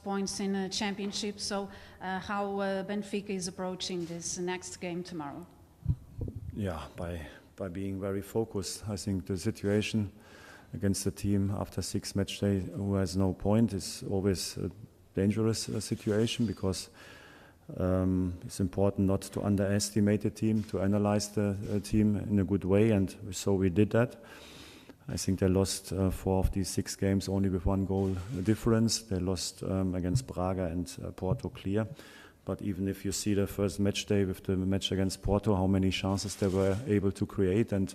lost points in a championship. So how Benfica is approaching this next game tomorrow? Yeah, by being very focused. I think the situation against the team after 6 match day who has no point is always a dangerous situation, because it's important not to underestimate the team, to analyze the team in a good way, and so we did that. I think they lost 4 of these 6 games only with 1 goal difference. They lost against Braga and Porto clear. But even if you see the first match day with the match against Porto, how many chances they were able to create and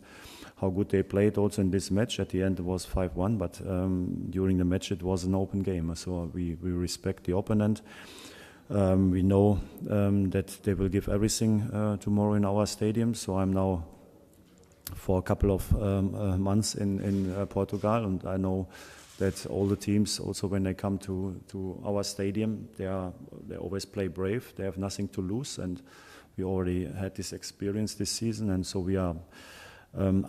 how good they played also in this match. At the end it was 5-1, but during the match it was an open game. So we respect the opponent. We know that they will give everything tomorrow in our stadium. So I'm now for a couple of months in Portugal, and I know that all the teams, also when they come to our stadium, they always play brave. They have nothing to lose, and we already had this experience this season, and so we are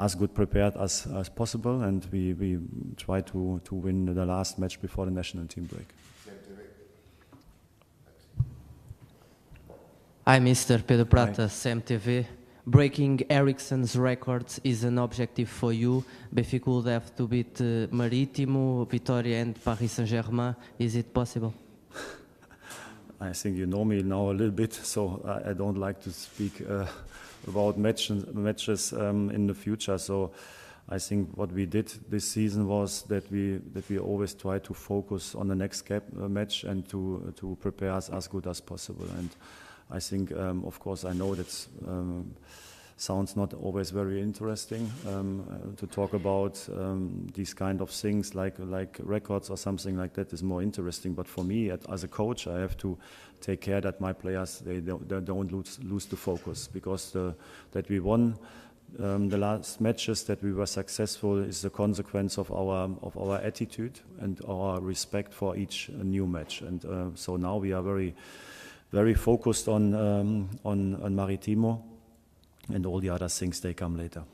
as good prepared as possible, and we try to win the last match before the national team break. Hi, Mr. Pedro Prata, CMTV. Breaking Eriksen's records is an objective for you. Benfica will have to beat Marítimo, Vitória and Paris Saint-Germain. Is it possible? I think you know me now a little bit, so I don't like to speak about matches in the future. So I think what we did this season was that we always try to focus on the next match and to prepare us as good as possible. And I think, of course, I know that sounds not always very interesting to talk about these kind of things like records or something like that is more interesting. But for me, as a coach, I have to take care that my players they don't lose the focus, because that we won the last matches, that we were successful, is the consequence of our attitude and our respect for each new match. And so now we are very focused on Marítimo, and all the other things, they come later.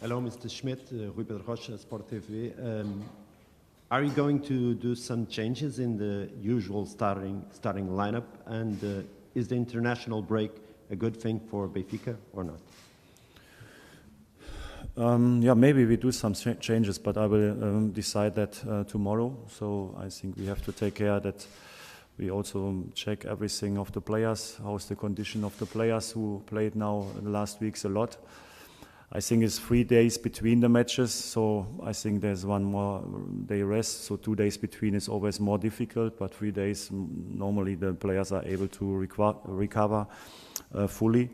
Hello, Mr. Schmidt, Rui Pedro Rocha, Sport TV. Are you going to do some changes in the usual starting lineup? And is the international break a good thing for Benfica or not? Yeah, maybe we do some changes, but I will decide that tomorrow. So I think we have to take care that we also check everything of the players. How's the condition of the players who played now in the last weeks a lot? I think it's 3 days between the matches, so I think there's 1 more day rest. So 2 days between is always more difficult, but 3 days normally the players are able to recover fully.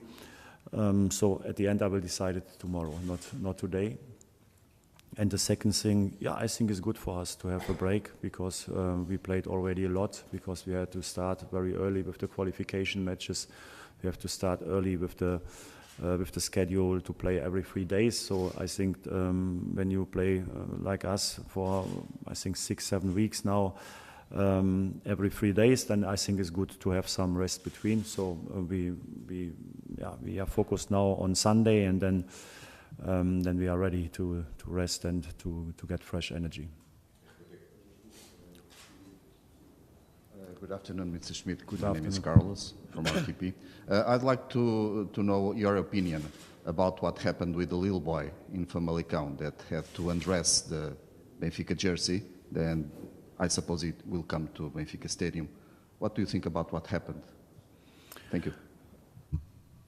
So at the end I will decide it tomorrow, not today. And the second thing, yeah, I think it's good for us to have a break, because we played already a lot, because we had to start very early with the qualification matches. We have to start early with the schedule to play every 3 days. So I think when you play like us for, I think 6-7 weeks now, every 3 days, then I think it's good to have some rest between. So we are focused now on Sunday, and then we are ready to rest and to get fresh energy. Good afternoon, Mr. Schmidt. My name is Carlos from RTP. I'd like to know your opinion about what happened with the little boy in Famalicão that had to undress the Benfica jersey. Then I suppose it will come to Benfica Stadium. What do you think about what happened? Thank you.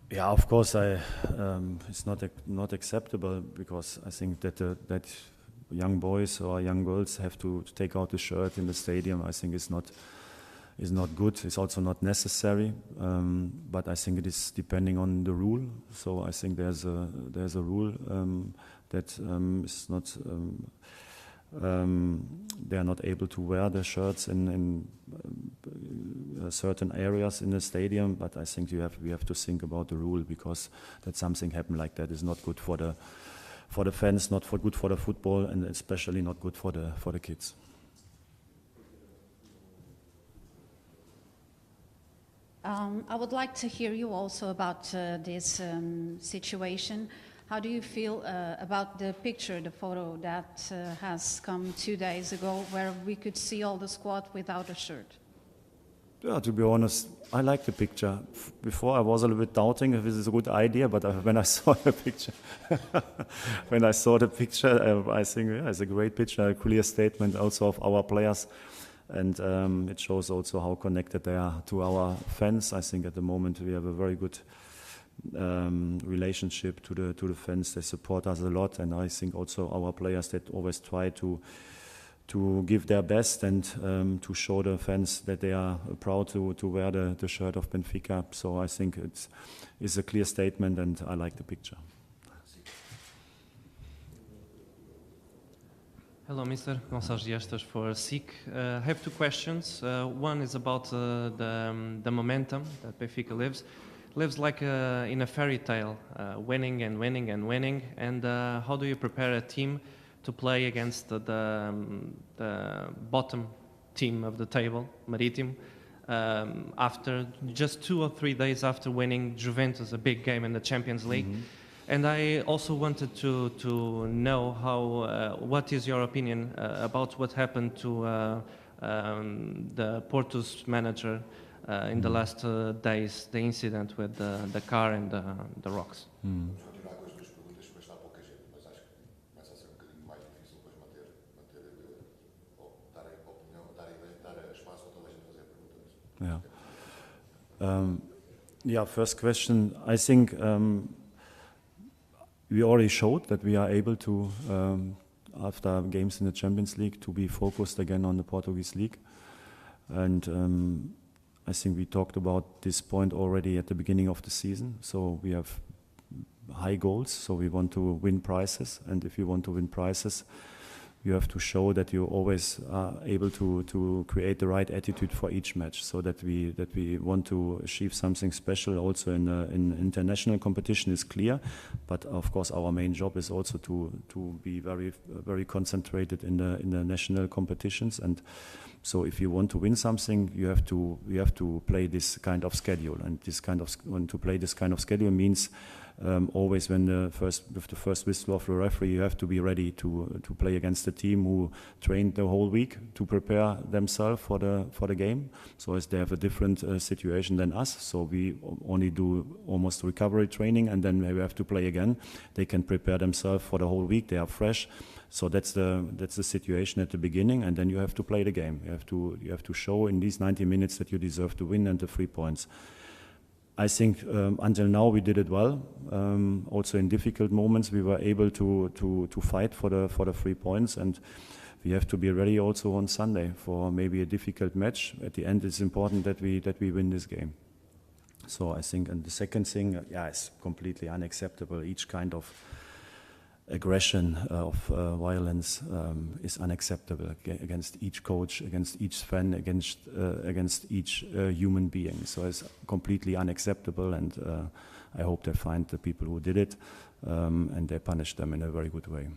Yeah, of course, it's not acceptable, because I think that young boys or young girls have to take out the shirt in the stadium. I think is not good. It's also not necessary. But I think it is depending on the rule. So I think there's a rule that is not. They are not able to wear the shirts in certain areas in the stadium, but I think we have to think about the rule, because that something happened like that is not good for the fans, not good for the football, and especially not good for the kids. I would like to hear you also about this situation. How do you feel about the picture, the photo that has come 2 days ago, where we could see all the squad without a shirt? Yeah, to be honest, I like the picture. Before I was a little bit doubting if this is a good idea, but when I saw the picture, I think it's a great picture, a clear statement also of our players, and it shows also how connected they are to our fans. I think at the moment we have a very good relationship to the fans. They support us a lot, and I think also our players that always try to give their best and to show the fans that they are proud to wear the shirt of Benfica. So I think it's a clear statement, and I like the picture. Hello, Mr. Gonçalves Dias for SIC. I have two questions. One is about the momentum that Benfica lives like in a fairy tale, winning and winning and winning. And how do you prepare a team to play against the bottom team of the table, Marítimo, after just 2 or 3 days after winning Juventus, a big game in the Champions League? Mm-hmm. And I also wanted to know what is your opinion about what happened to the Porto's manager in the last days, the incident with the car and the rocks? Mm. Yeah. First question. I think we already showed that we are able to, after games in the Champions League, to be focused again on the Portuguese league. And I think we talked about this point already at the beginning of the season. So we have high goals. So we want to win prizes. And if you want to win prizes, you have to show that you always are able to create the right attitude for each match, so that we want to achieve something special also in international competition is clear, but of course our main job is also to be very concentrated in the national competitions. And so if you want to win something, you have to play this kind of schedule, and to play this kind of schedule means always with the first whistle of the referee, you have to be ready to play against the team who trained the whole week to prepare themselves for the game. So as they have a different situation than us, so we only do almost recovery training, and then we have to play again. They can prepare themselves for the whole week. They are fresh. So that's the situation at the beginning, and then you have to play the game. You have to show in these 90 minutes that you deserve to win and the 3 points. I think until now we did it well. Also in difficult moments we were able to fight for the 3 points, and we have to be ready also on Sunday for maybe a difficult match. At the end, it's important that we win this game. So I think, and the second thing, it's completely unacceptable. Each kind of aggression of violence is unacceptable against each coach, against each fan, against each human being. So it's completely unacceptable, and I hope they find the people who did it and they punish them in a very good way.